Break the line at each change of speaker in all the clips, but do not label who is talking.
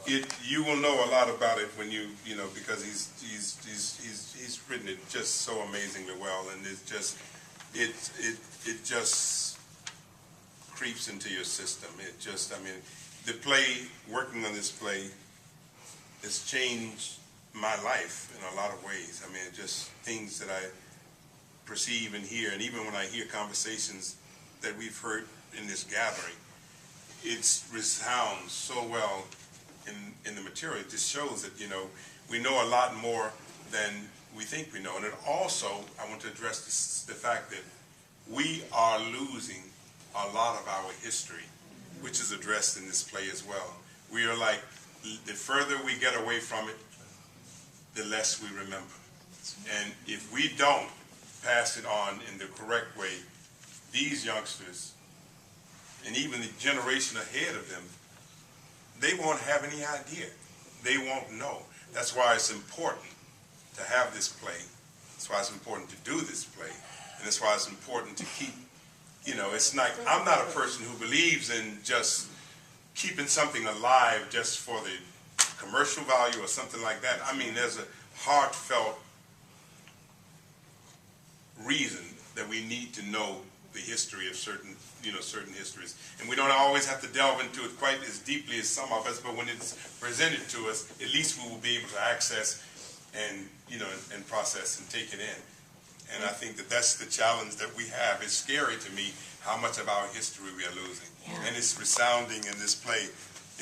You will know a lot about it when you know, because he's written it just so amazingly well, and it's just it just creeps into your system. It just, I mean, the play, working on this play, has changed my life in a lot of ways. I mean, just things that I perceive and hear, and even when I hear conversations that we've heard in this gathering, it resounds so well in the material. It just shows that, you know, we know a lot more than we think we know. And it also, I want to address the fact that we are losing a lot of our history, which is addressed in this play as well. We are like, the further we get away from it, the less we remember. And if we don't pass it on in the correct way, these youngsters, and even the generation ahead of them, they won't have any idea. They won't know. That's why it's important to have this play. That's why it's important to do this play. And that's why it's important to keep, you know, it's not, I'm not a person who believes in just keeping something alive just for the commercial value or something like that. I mean, there's a heartfelt reason that we need to know the history of certain, you know, certain histories. And we don't always have to delve into it quite as deeply as some of us, but when it's presented to us, at least we will be able to access and, you know, and process and take it in. And I think that that's the challenge that we have. It's scary to me how much of our history we are losing. Yeah. And it's resounding in this play.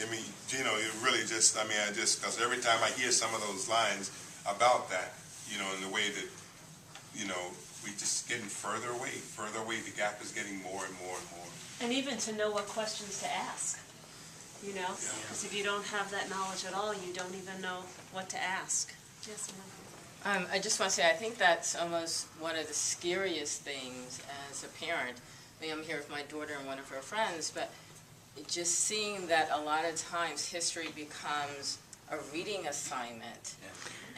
I mean, Gino, it really just, I mean, because every time I hear some of those lines about that, you know, in the way that, you know, we just getting further away, the gap is getting more and more and more.
And even to know what questions to ask, you know, because if you don't have that knowledge at all, you don't even know what to ask. Yes, ma'am.
I just want to say, I think that's almost one of the scariest things as a parent. I mean, I'm here with my daughter and one of her friends, but just seeing that a lot of times history becomes a reading assignment,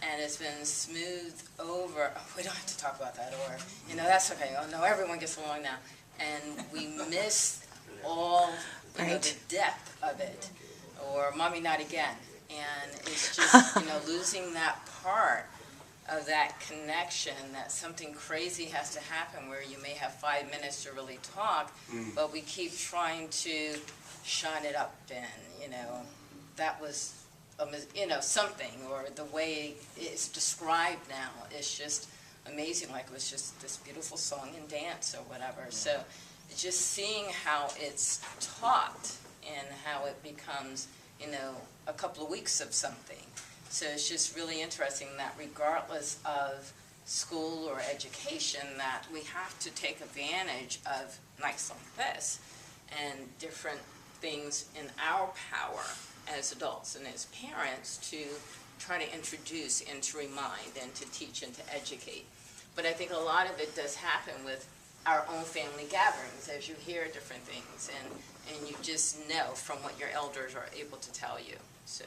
and it's been smoothed over. Oh, we don't have to talk about that, or, you know, that's okay. Oh, no, everyone gets along now. And we miss all, you know, the depth of it, or Mommy Not Again. And it's just, you know, losing that part of that connection, that something crazy has to happen where you may have 5 minutes to really talk, but we keep trying to shine it up, and, you know, that was, you know, something, or the way it's described now is just amazing, like it was just this beautiful song and dance or whatever. So just seeing how it's taught and how it becomes, you know, a couple of weeks of something. So it's just really interesting that regardless of school or education, that we have to take advantage of nights like this and different things in our power as adults and as parents to try to introduce and to remind and to teach and to educate. But I think a lot of it does happen with our own family gatherings as you hear different things, and you just know from what your elders are able to tell you. So.